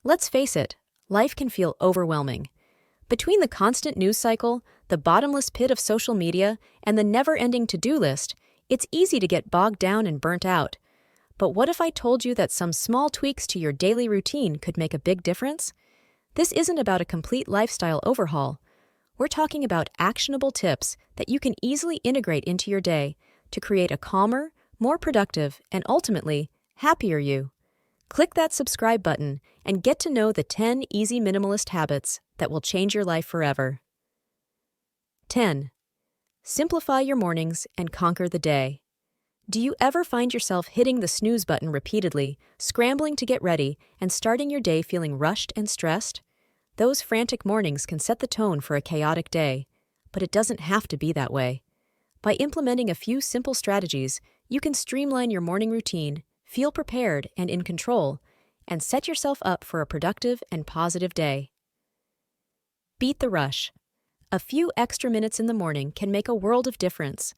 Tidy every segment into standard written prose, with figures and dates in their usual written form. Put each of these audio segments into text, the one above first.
Let's face it, life can feel overwhelming. Between the constant news cycle, the bottomless pit of social media, and the never-ending to-do list, it's easy to get bogged down and burnt out. But what if I told you that some small tweaks to your daily routine could make a big difference? This isn't about a complete lifestyle overhaul. We're talking about actionable tips that you can easily integrate into your day to create a calmer, more productive, and ultimately, happier you. Click that subscribe button and get to know the 10 easy minimalist habits that will change your life forever. 10. Simplify your mornings and conquer the day. Do you ever find yourself hitting the snooze button repeatedly, scrambling to get ready, and starting your day feeling rushed and stressed? Those frantic mornings can set the tone for a chaotic day, but it doesn't have to be that way. By implementing a few simple strategies, you can streamline your morning routine, feel prepared and in control, and set yourself up for a productive and positive day. Beat the rush. A few extra minutes in the morning can make a world of difference.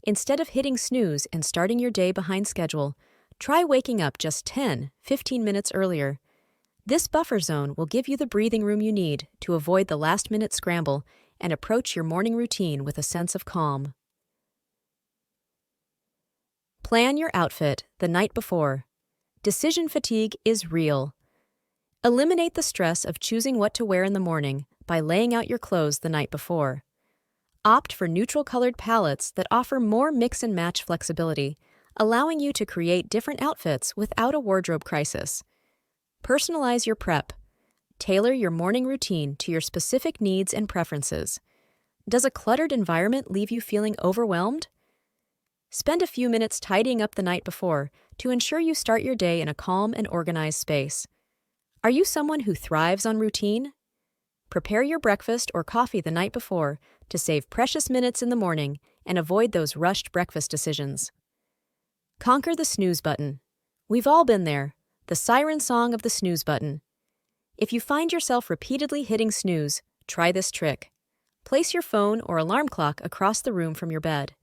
Instead of hitting snooze and starting your day behind schedule, try waking up just 10-15 minutes earlier. This buffer zone will give you the breathing room you need to avoid the last-minute scramble and approach your morning routine with a sense of calm. Plan your outfit the night before. Decision fatigue is real. Eliminate the stress of choosing what to wear in the morning by laying out your clothes the night before. Opt for neutral-colored palettes that offer more mix-and-match flexibility, allowing you to create different outfits without a wardrobe crisis. Personalize your prep. Tailor your morning routine to your specific needs and preferences. Does a cluttered environment leave you feeling overwhelmed? Spend a few minutes tidying up the night before to ensure you start your day in a calm and organized space. Are you someone who thrives on routine? Prepare your breakfast or coffee the night before to save precious minutes in the morning and avoid those rushed breakfast decisions. Conquer the snooze button. We've all been there, the siren song of the snooze button. If you find yourself repeatedly hitting snooze, try this trick. Place your phone or alarm clock across the room from your bed.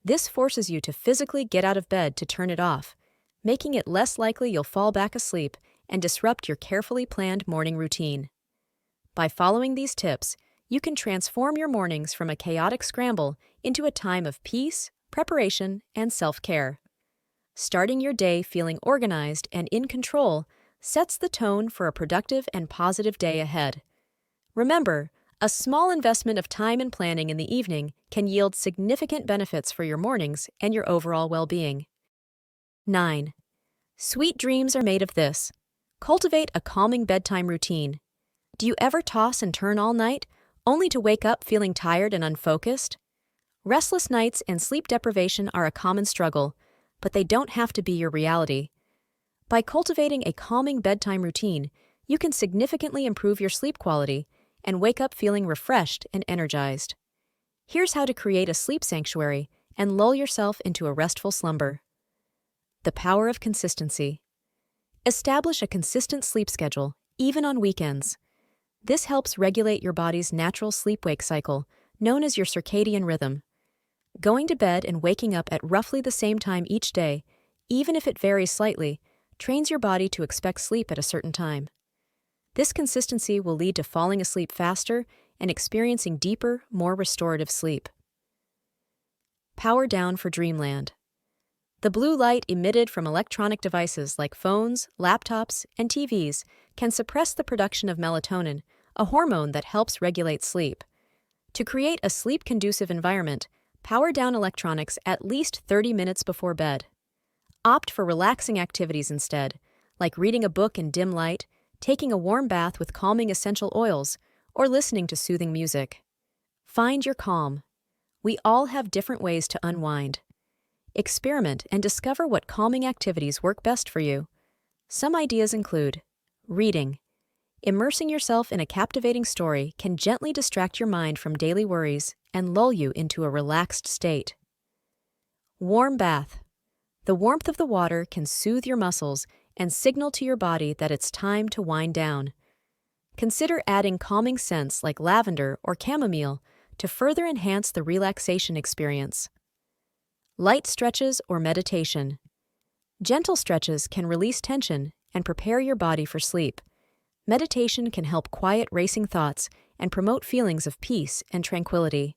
This forces you to physically get out of bed to turn it off, making it less likely you'll fall back asleep and disrupt your carefully planned morning routine. By following these tips, you can transform your mornings from a chaotic scramble into a time of peace, preparation, and self-care. Starting your day feeling organized and in control sets the tone for a productive and positive day ahead. Remember, a small investment of time and planning in the evening can yield significant benefits for your mornings and your overall well-being. 9. Sweet dreams are made of this. Cultivate a calming bedtime routine. Do you ever toss and turn all night, only to wake up feeling tired and unfocused? Restless nights and sleep deprivation are a common struggle, but they don't have to be your reality. By cultivating a calming bedtime routine, you can significantly improve your sleep quality and wake up feeling refreshed and energized. Here's how to create a sleep sanctuary and lull yourself into a restful slumber. The power of consistency. Establish a consistent sleep schedule, even on weekends. This helps regulate your body's natural sleep-wake cycle, known as your circadian rhythm. Going to bed and waking up at roughly the same time each day, even if it varies slightly, trains your body to expect sleep at a certain time. This consistency will lead to falling asleep faster and experiencing deeper, more restorative sleep. Power down for dreamland. The blue light emitted from electronic devices like phones, laptops, and TVs can suppress the production of melatonin, a hormone that helps regulate sleep. To create a sleep-conducive environment, power down electronics at least 30 minutes before bed. Opt for relaxing activities instead, like reading a book in dim light, taking a warm bath with calming essential oils, or listening to soothing music. Find your calm. We all have different ways to unwind. Experiment and discover what calming activities work best for you. Some ideas include reading. Immersing yourself in a captivating story can gently distract your mind from daily worries and lull you into a relaxed state. Warm bath. The warmth of the water can soothe your muscles and signal to your body that it's time to wind down. Consider adding calming scents like lavender or chamomile to further enhance the relaxation experience. Light stretches or meditation. Gentle stretches can release tension and prepare your body for sleep. Meditation can help quiet racing thoughts and promote feelings of peace and tranquility.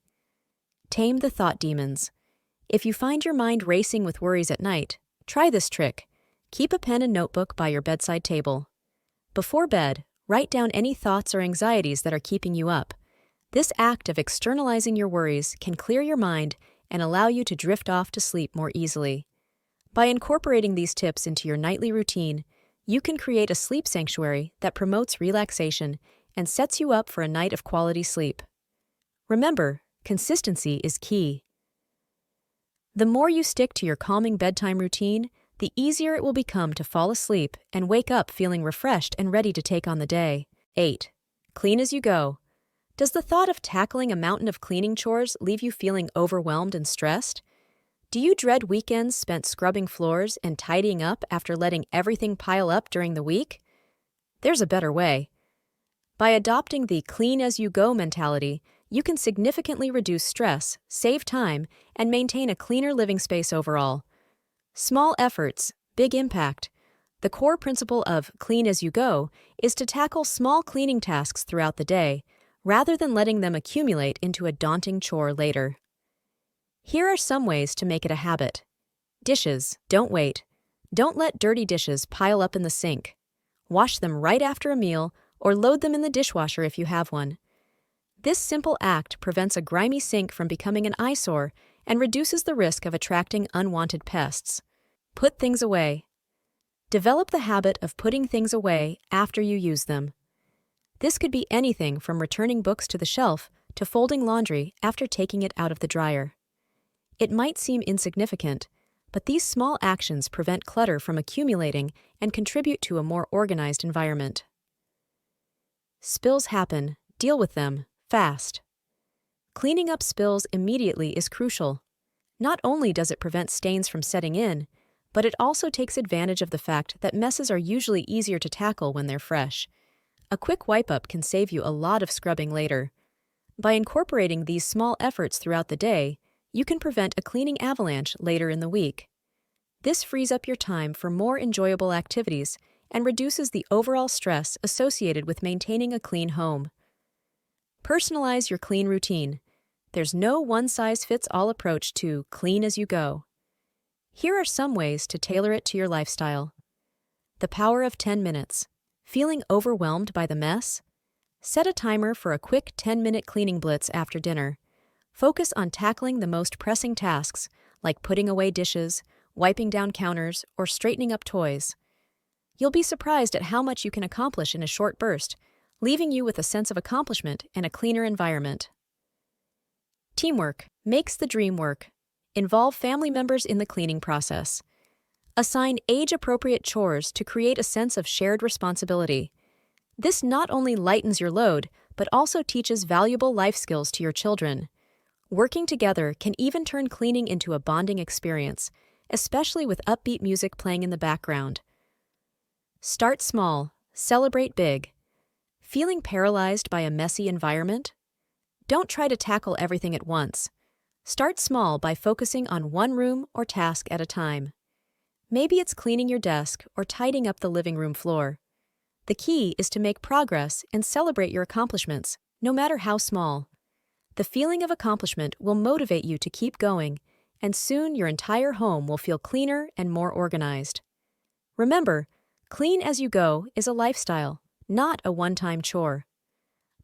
Tame the thought demons. If you find your mind racing with worries at night, try this trick. Keep a pen and notebook by your bedside table. Before bed, write down any thoughts or anxieties that are keeping you up. This act of externalizing your worries can clear your mind and allow you to drift off to sleep more easily. By incorporating these tips into your nightly routine, you can create a sleep sanctuary that promotes relaxation and sets you up for a night of quality sleep. Remember, consistency is key. The more you stick to your calming bedtime routine, the easier it will become to fall asleep and wake up feeling refreshed and ready to take on the day. 8. Clean as you go. Does the thought of tackling a mountain of cleaning chores leave you feeling overwhelmed and stressed? Do you dread weekends spent scrubbing floors and tidying up after letting everything pile up during the week? There's a better way. By adopting the clean-as-you-go mentality, you can significantly reduce stress, save time, and maintain a cleaner living space overall. Small efforts, big impact. The core principle of clean as you go is to tackle small cleaning tasks throughout the day, rather than letting them accumulate into a daunting chore later. Here are some ways to make it a habit. Dishes, don't wait. Don't let dirty dishes pile up in the sink. Wash them right after a meal or load them in the dishwasher if you have one. This simple act prevents a grimy sink from becoming an eyesore and reduces the risk of attracting unwanted pests. Put things away. Develop the habit of putting things away after you use them. This could be anything from returning books to the shelf to folding laundry after taking it out of the dryer. It might seem insignificant, but these small actions prevent clutter from accumulating and contribute to a more organized environment. Spills happen. Deal with them, fast. Cleaning up spills immediately is crucial. Not only does it prevent stains from setting in, but it also takes advantage of the fact that messes are usually easier to tackle when they're fresh. A quick wipe-up can save you a lot of scrubbing later. By incorporating these small efforts throughout the day, you can prevent a cleaning avalanche later in the week. This frees up your time for more enjoyable activities and reduces the overall stress associated with maintaining a clean home. Personalize your clean routine. There's no one-size-fits-all approach to clean as you go. Here are some ways to tailor it to your lifestyle. The power of 10 minutes. Feeling overwhelmed by the mess? Set a timer for a quick 10-minute cleaning blitz after dinner. Focus on tackling the most pressing tasks, like putting away dishes, wiping down counters, or straightening up toys. You'll be surprised at how much you can accomplish in a short burst, leaving you with a sense of accomplishment and a cleaner environment. Teamwork makes the dream work. Involve family members in the cleaning process. Assign age-appropriate chores to create a sense of shared responsibility. This not only lightens your load, but also teaches valuable life skills to your children. Working together can even turn cleaning into a bonding experience, especially with upbeat music playing in the background. Start small, celebrate big. Feeling paralyzed by a messy environment? Don't try to tackle everything at once. Start small by focusing on one room or task at a time. Maybe it's cleaning your desk or tidying up the living room floor. The key is to make progress and celebrate your accomplishments, no matter how small. The feeling of accomplishment will motivate you to keep going, and soon your entire home will feel cleaner and more organized. Remember, clean as you go is a lifestyle, not a one-time chore.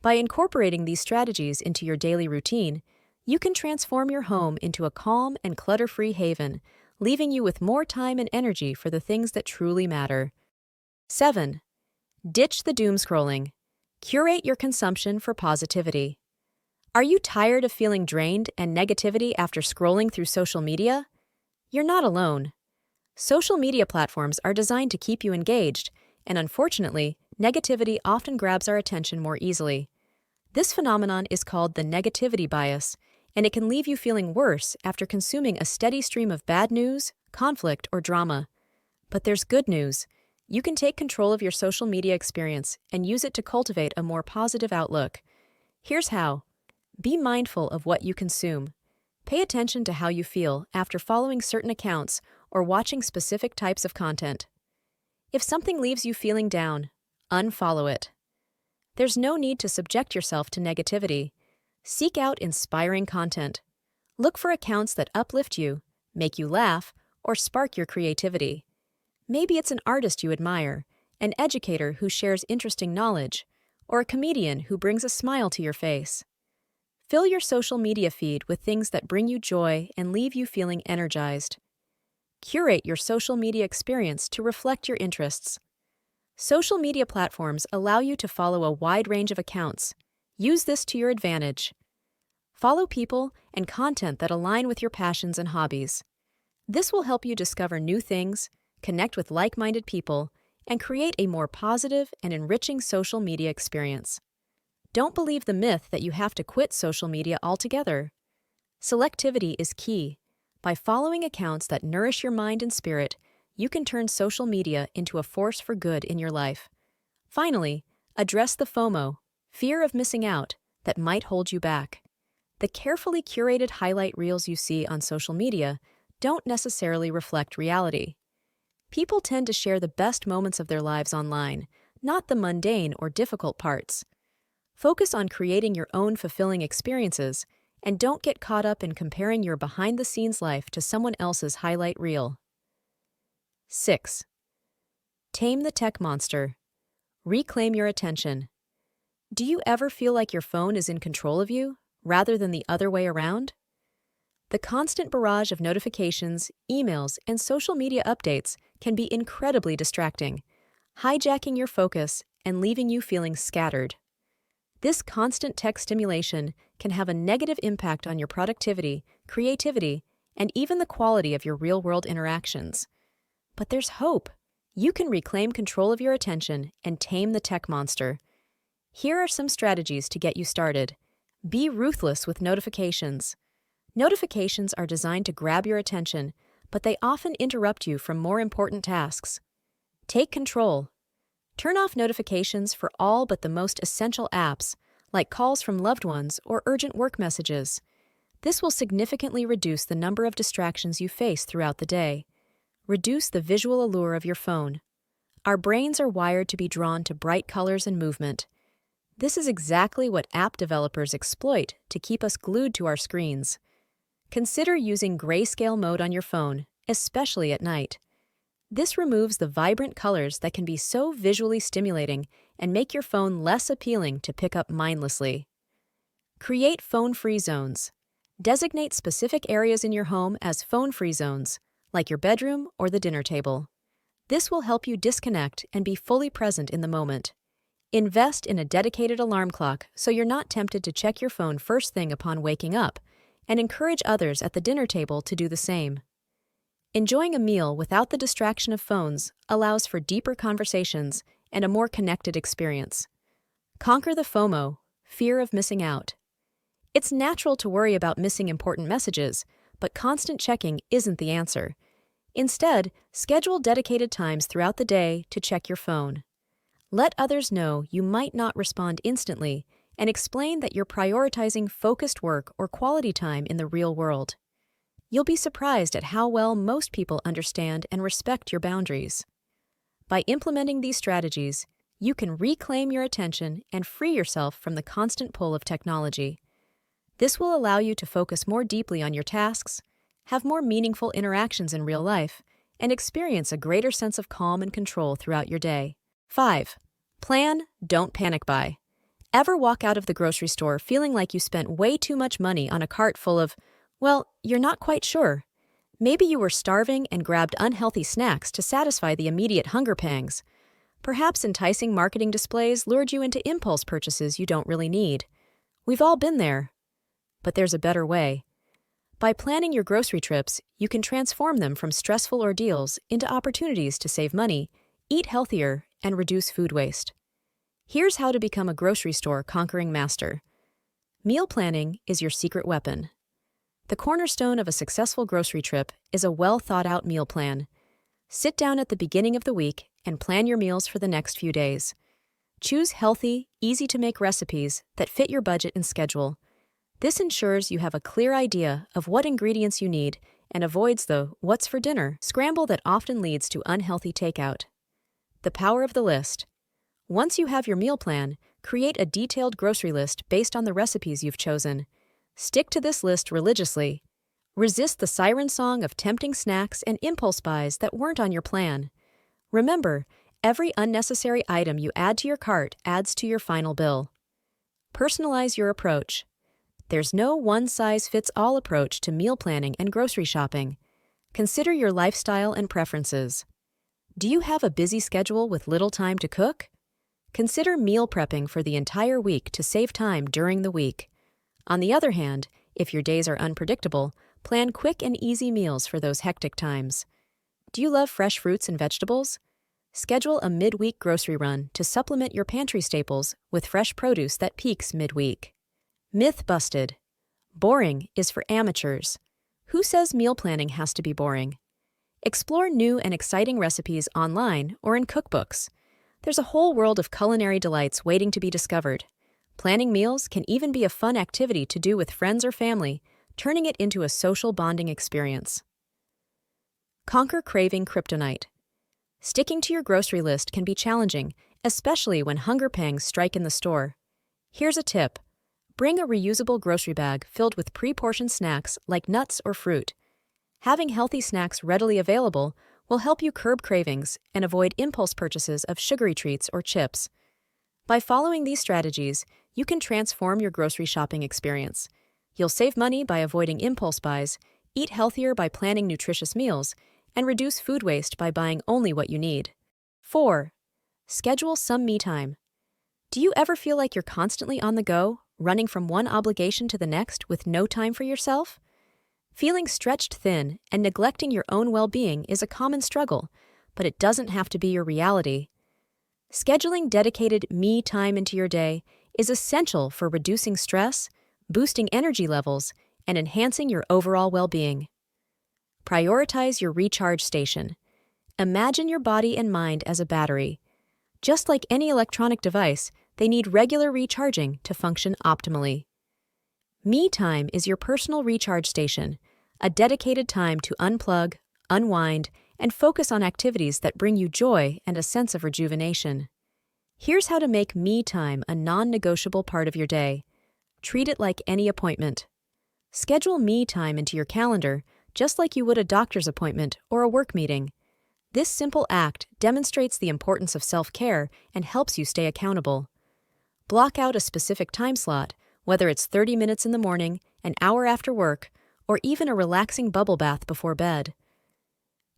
By incorporating these strategies into your daily routine, you can transform your home into a calm and clutter-free haven, leaving you with more time and energy for the things that truly matter. 7. Ditch the doom scrolling. Curate your consumption for positivity. Are you tired of feeling drained and negativity after scrolling through social media? You're not alone. Social media platforms are designed to keep you engaged, and unfortunately, negativity often grabs our attention more easily. This phenomenon is called the negativity bias, and it can leave you feeling worse after consuming a steady stream of bad news, conflict, or drama. But there's good news. You can take control of your social media experience and use it to cultivate a more positive outlook. Here's how. Be mindful of what you consume. Pay attention to how you feel after following certain accounts or watching specific types of content. If something leaves you feeling down, unfollow it. There's no need to subject yourself to negativity. Seek out inspiring content. Look for accounts that uplift you, make you laugh, or spark your creativity. Maybe it's an artist you admire, an educator who shares interesting knowledge, or a comedian who brings a smile to your face. Fill your social media feed with things that bring you joy and leave you feeling energized. Curate your social media experience to reflect your interests. Social media platforms allow you to follow a wide range of accounts. Use this to your advantage. Follow people and content that align with your passions and hobbies. This will help you discover new things, connect with like-minded people, and create a more positive and enriching social media experience. Don't believe the myth that you have to quit social media altogether. Selectivity is key. By following accounts that nourish your mind and spirit, you can turn social media into a force for good in your life. Finally, address the FOMO, fear of missing out, that might hold you back. The carefully curated highlight reels you see on social media don't necessarily reflect reality. People tend to share the best moments of their lives online, not the mundane or difficult parts. Focus on creating your own fulfilling experiences, and don't get caught up in comparing your behind-the-scenes life to someone else's highlight reel. 6. Tame the tech monster. Reclaim your attention. Do you ever feel like your phone is in control of you, rather than the other way around? The constant barrage of notifications, emails, and social media updates can be incredibly distracting, hijacking your focus and leaving you feeling scattered. This constant tech stimulation can have a negative impact on your productivity, creativity, and even the quality of your real-world interactions. But there's hope. You can reclaim control of your attention and tame the tech monster. Here are some strategies to get you started. Be ruthless with notifications. Notifications are designed to grab your attention, but they often interrupt you from more important tasks. Take control. Turn off notifications for all but the most essential apps, like calls from loved ones or urgent work messages. This will significantly reduce the number of distractions you face throughout the day. Reduce the visual allure of your phone. Our brains are wired to be drawn to bright colors and movement. This is exactly what app developers exploit to keep us glued to our screens. Consider using grayscale mode on your phone, especially at night. This removes the vibrant colors that can be so visually stimulating and make your phone less appealing to pick up mindlessly. Create phone-free zones. Designate specific areas in your home as phone-free zones, like your bedroom or the dinner table. This will help you disconnect and be fully present in the moment. Invest in a dedicated alarm clock so you're not tempted to check your phone first thing upon waking up, and encourage others at the dinner table to do the same. Enjoying a meal without the distraction of phones allows for deeper conversations and a more connected experience. Conquer the FOMO, fear of missing out. It's natural to worry about missing important messages, but constant checking isn't the answer. Instead, schedule dedicated times throughout the day to check your phone. Let others know you might not respond instantly, and explain that you're prioritizing focused work or quality time in the real world. You'll be surprised at how well most people understand and respect your boundaries. By implementing these strategies, you can reclaim your attention and free yourself from the constant pull of technology. This will allow you to focus more deeply on your tasks, have more meaningful interactions in real life, and experience a greater sense of calm and control throughout your day. 5. Plan, don't panic buy. Ever walk out of the grocery store feeling like you spent way too much money on a cart full of, well, you're not quite sure. Maybe you were starving and grabbed unhealthy snacks to satisfy the immediate hunger pangs. Perhaps enticing marketing displays lured you into impulse purchases you don't really need. We've all been there. But there's a better way. By planning your grocery trips, you can transform them from stressful ordeals into opportunities to save money, eat healthier, and reduce food waste. Here's how to become a grocery store conquering master. Meal planning is your secret weapon. The cornerstone of a successful grocery trip is a well-thought-out meal plan. Sit down at the beginning of the week and plan your meals for the next few days. Choose healthy, easy-to-make recipes that fit your budget and schedule. This ensures you have a clear idea of what ingredients you need and avoids the "what's for dinner" scramble that often leads to unhealthy takeout. The power of the list. Once you have your meal plan, Create a detailed grocery list based on the recipes you've chosen. Stick to this list religiously. Resist the siren song of tempting snacks and impulse buys that weren't on your plan. Remember, every unnecessary item you add to your cart adds to your final bill. Personalize your approach. There's no one-size-fits-all approach to meal planning and grocery shopping. Consider your lifestyle and preferences. Do you have a busy schedule with little time to cook? Consider meal prepping for the entire week to save time during the week. On the other hand, if your days are unpredictable, plan quick and easy meals for those hectic times. Do you love fresh fruits and vegetables? Schedule a midweek grocery run to supplement your pantry staples with fresh produce that peaks midweek. Myth busted. Boring is for amateurs. Who says meal planning has to be boring? Explore new and exciting recipes online or in cookbooks. There's a whole world of culinary delights waiting to be discovered. Planning meals can even be a fun activity to do with friends or family, turning it into a social bonding experience. Conquer craving kryptonite. Sticking to your grocery list can be challenging, especially when hunger pangs strike in the store. Here's a tip. Bring a reusable grocery bag filled with pre-portioned snacks like nuts or fruit. Having healthy snacks readily available will help you curb cravings and avoid impulse purchases of sugary treats or chips. By following these strategies, you can transform your grocery shopping experience. You'll save money by avoiding impulse buys, eat healthier by planning nutritious meals, and reduce food waste by buying only what you need. 4. Schedule some me time. Do you ever feel like you're constantly on the go, running from one obligation to the next with no time for yourself? Feeling stretched thin and neglecting your own well-being is a common struggle, but it doesn't have to be your reality. Scheduling dedicated me time into your day is essential for reducing stress, boosting energy levels, and enhancing your overall well-being. Prioritize your recharge station. Imagine your body and mind as a battery. Just like any electronic device, they need regular recharging to function optimally. Me time is your personal recharge station, a dedicated time to unplug, unwind, and focus on activities that bring you joy and a sense of rejuvenation. Here's how to make me time a non-negotiable part of your day. Treat it like any appointment. Schedule me time into your calendar just like you would a doctor's appointment or a work meeting. This simple act demonstrates the importance of self-care and helps you stay accountable. Block out a specific time slot, whether it's 30 minutes in the morning, an hour after work, or even a relaxing bubble bath before bed.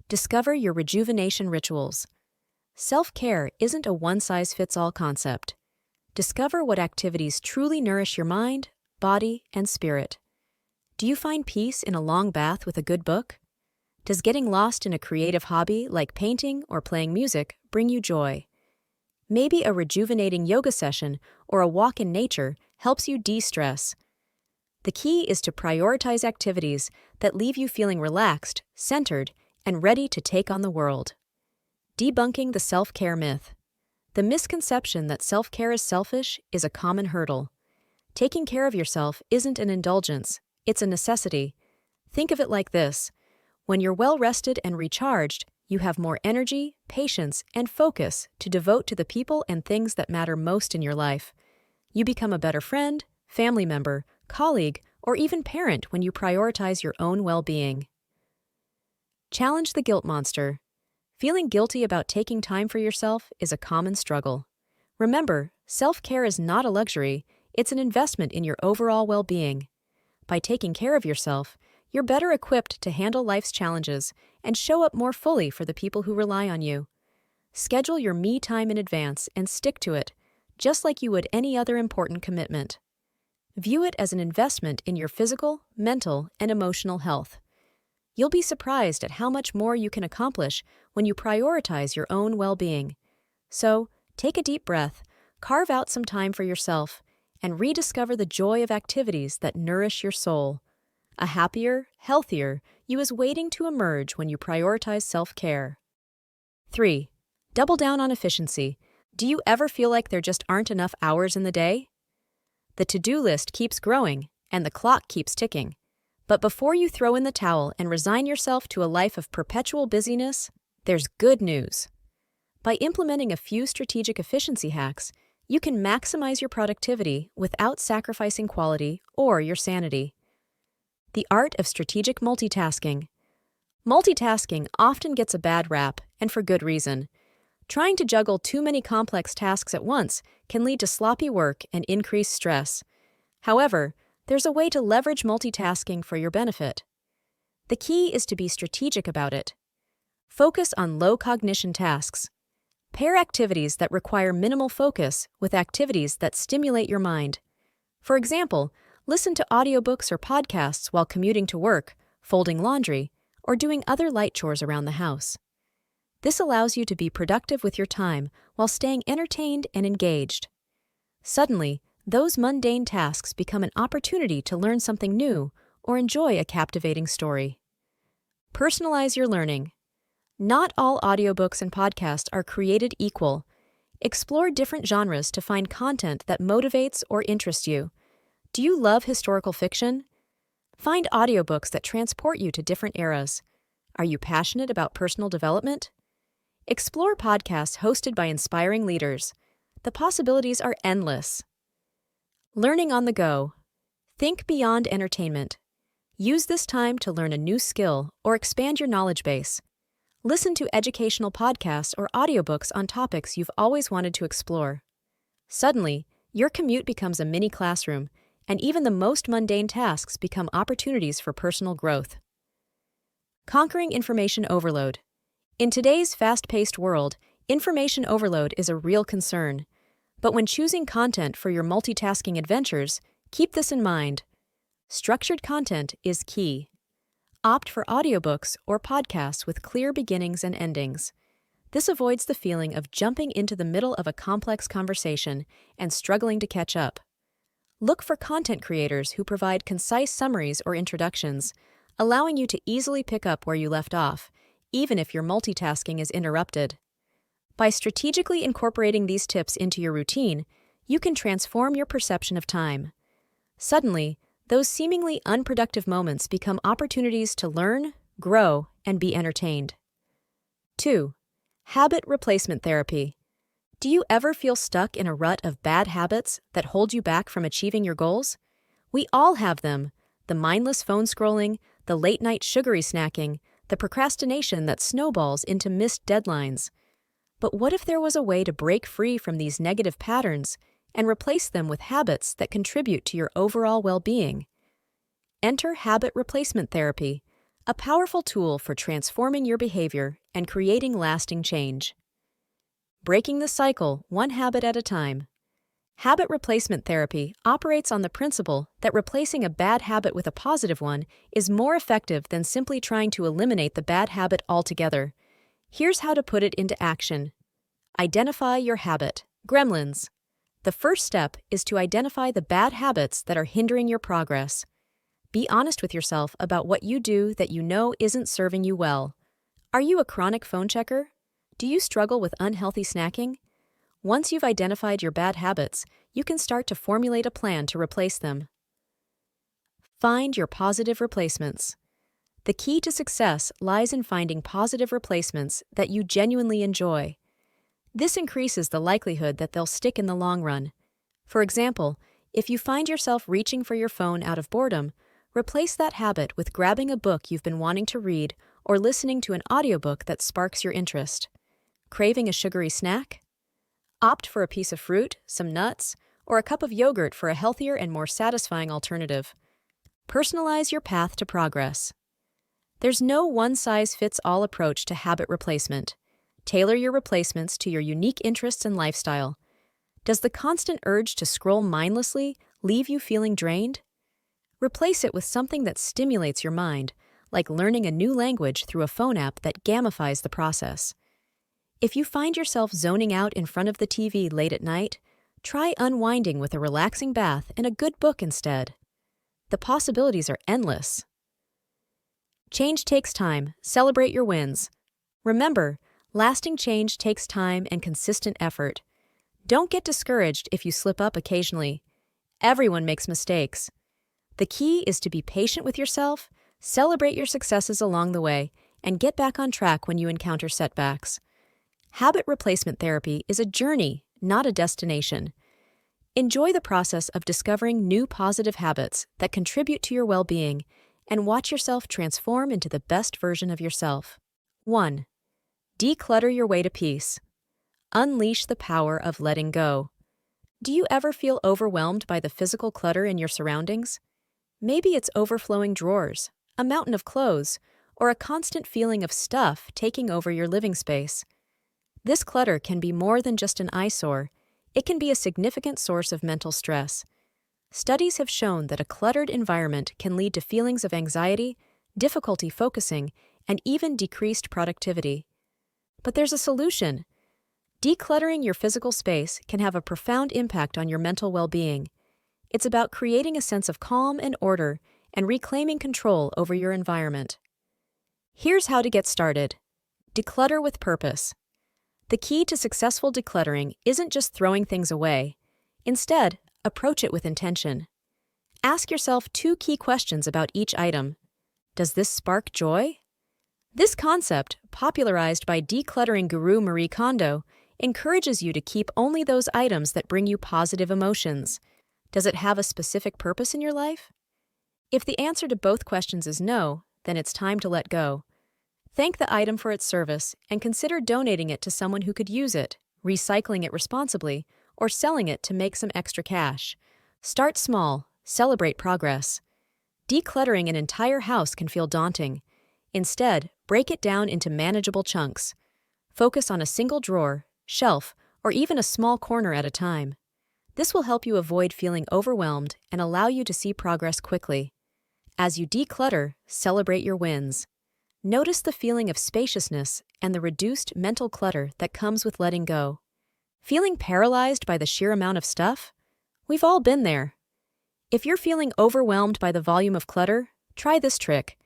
Discover your rejuvenation rituals. Self-care isn't a one-size-fits-all concept. Discover what activities truly nourish your mind, body, and spirit. Do you find peace in a long bath with a good book? Does getting lost in a creative hobby like painting or playing music bring you joy? Maybe a rejuvenating yoga session or a walk in nature helps you de-stress. The key is to prioritize activities that leave you feeling relaxed, centered, and ready to take on the world. Debunking the self-care myth. The misconception that self-care is selfish is a common hurdle. Taking care of yourself isn't an indulgence, it's a necessity. Think of it like this. When you're well-rested and recharged, you have more energy, patience, and focus to devote to the people and things that matter most in your life. You become a better friend, family member, colleague, or even parent when you prioritize your own well-being. Challenge the guilt monster. Feeling guilty about taking time for yourself is a common struggle. Remember, self-care is not a luxury, it's an investment in your overall well-being. By taking care of yourself, you're better equipped to handle life's challenges and show up more fully for the people who rely on you. Schedule your me time in advance and stick to it, just like you would any other important commitment. View it as an investment in your physical, mental, and emotional health. You'll be surprised at how much more you can accomplish when you prioritize your own well-being. So, take a deep breath, carve out some time for yourself, and rediscover the joy of activities that nourish your soul. A happier, healthier you is waiting to emerge when you prioritize self-care. 3. Double down on efficiency. Do you ever feel like there just aren't enough hours in the day? The to-do list keeps growing, and the clock keeps ticking. But before you throw in the towel and resign yourself to a life of perpetual busyness, there's good news. By implementing a few strategic efficiency hacks, you can maximize your productivity without sacrificing quality or your sanity. The art of strategic multitasking. Multitasking often gets a bad rap, and for good reason. Trying to juggle too many complex tasks at once can lead to sloppy work and increased stress. However, there's a way to leverage multitasking for your benefit. The key is to be strategic about it. Focus on low-cognition tasks. Pair activities that require minimal focus with activities that stimulate your mind. For example, listen to audiobooks or podcasts while commuting to work, folding laundry, or doing other light chores around the house. This allows you to be productive with your time while staying entertained and engaged. Suddenly, those mundane tasks become an opportunity to learn something new or enjoy a captivating story. Personalize your learning. Not all audiobooks and podcasts are created equal. Explore different genres to find content that motivates or interests you. Do you love historical fiction? Find audiobooks that transport you to different eras. Are you passionate about personal development? Explore podcasts hosted by inspiring leaders. The possibilities are endless. Learning on the go. Think beyond entertainment. Use this time to learn a new skill or expand your knowledge base. Listen to educational podcasts or audiobooks on topics you've always wanted to explore. Suddenly, your commute becomes a mini classroom, and even the most mundane tasks become opportunities for personal growth. Conquering information overload. In today's fast-paced world, information overload is a real concern. But when choosing content for your multitasking adventures, keep this in mind. Structured content is key. Opt for audiobooks or podcasts with clear beginnings and endings. This avoids the feeling of jumping into the middle of a complex conversation and struggling to catch up. Look for content creators who provide concise summaries or introductions, allowing you to easily pick up where you left off, even if your multitasking is interrupted. By strategically incorporating these tips into your routine, you can transform your perception of time. Suddenly, those seemingly unproductive moments become opportunities to learn, grow, and be entertained. 2. Habit replacement therapy. Do you ever feel stuck in a rut of bad habits that hold you back from achieving your goals? We all have them. The mindless phone scrolling, the late-night sugary snacking, the procrastination that snowballs into missed deadlines. But what if there was a way to break free from these negative patterns and replace them with habits that contribute to your overall well-being? Enter habit replacement therapy, a powerful tool for transforming your behavior and creating lasting change. Breaking the cycle one habit at a time. Habit replacement therapy operates on the principle that replacing a bad habit with a positive one is more effective than simply trying to eliminate the bad habit altogether. Here's how to put it into action. Identify your habit. Gremlins. The first step is to identify the bad habits that are hindering your progress. Be honest with yourself about what you do that you know isn't serving you well. Are you a chronic phone checker? Do you struggle with unhealthy snacking? Once you've identified your bad habits, you can start to formulate a plan to replace them. Find your positive replacements. The key to success lies in finding positive replacements that you genuinely enjoy. This increases the likelihood that they'll stick in the long run. For example, if you find yourself reaching for your phone out of boredom, replace that habit with grabbing a book you've been wanting to read or listening to an audiobook that sparks your interest. Craving a sugary snack? Opt for a piece of fruit, some nuts, or a cup of yogurt for a healthier and more satisfying alternative. Personalize your path to progress. There's no one-size-fits-all approach to habit replacement. Tailor your replacements to your unique interests and lifestyle. Does the constant urge to scroll mindlessly leave you feeling drained? Replace it with something that stimulates your mind, like learning a new language through a phone app that gamifies the process. If you find yourself zoning out in front of the TV late at night, try unwinding with a relaxing bath and a good book instead. The possibilities are endless. Change takes time. Celebrate your wins. Remember, lasting change takes time and consistent effort. Don't get discouraged if you slip up occasionally. Everyone makes mistakes. The key is to be patient with yourself, celebrate your successes along the way, and get back on track when you encounter setbacks. Habit replacement therapy is a journey, not a destination. Enjoy the process of discovering new positive habits that contribute to your well-being and watch yourself transform into the best version of yourself. 1. Declutter your way to peace. Unleash the power of letting go. Do you ever feel overwhelmed by the physical clutter in your surroundings? Maybe it's overflowing drawers, a mountain of clothes, or a constant feeling of stuff taking over your living space. This clutter can be more than just an eyesore. It can be a significant source of mental stress. Studies have shown that a cluttered environment can lead to feelings of anxiety, difficulty focusing, and even decreased productivity. But there's a solution. Decluttering your physical space can have a profound impact on your mental well-being. It's about creating a sense of calm and order and reclaiming control over your environment. Here's how to get started. Declutter with purpose. The key to successful decluttering isn't just throwing things away. Instead, approach it with intention. Ask yourself 2 key questions about each item. Does this spark joy? This concept, popularized by decluttering guru Marie Kondo, encourages you to keep only those items that bring you positive emotions. Does it have a specific purpose in your life? If the answer to both questions is no, then it's time to let go. Thank the item for its service and consider donating it to someone who could use it, recycling it responsibly, or selling it to make some extra cash. Start small, celebrate progress. Decluttering an entire house can feel daunting. Instead, break it down into manageable chunks. Focus on a single drawer, shelf, or even a small corner at a time. This will help you avoid feeling overwhelmed and allow you to see progress quickly. As you declutter, celebrate your wins. Notice the feeling of spaciousness and the reduced mental clutter that comes with letting go. Feeling paralyzed by the sheer amount of stuff? We've all been there. If you're feeling overwhelmed by the volume of clutter, try this trick.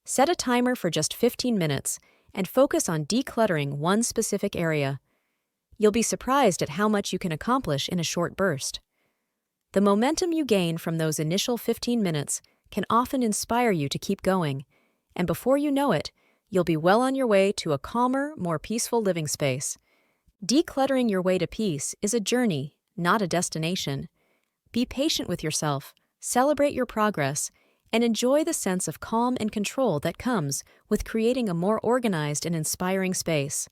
Set a timer for just 15 minutes and focus on decluttering one specific area. You'll be surprised at how much you can accomplish in a short burst. The momentum you gain from those initial 15 minutes can often inspire you to keep going, and before you know it, you'll be well on your way to a calmer, more peaceful living space. Decluttering your way to peace is a journey, not a destination. Be patient with yourself, celebrate your progress, and enjoy the sense of calm and control that comes with creating a more organized and inspiring space.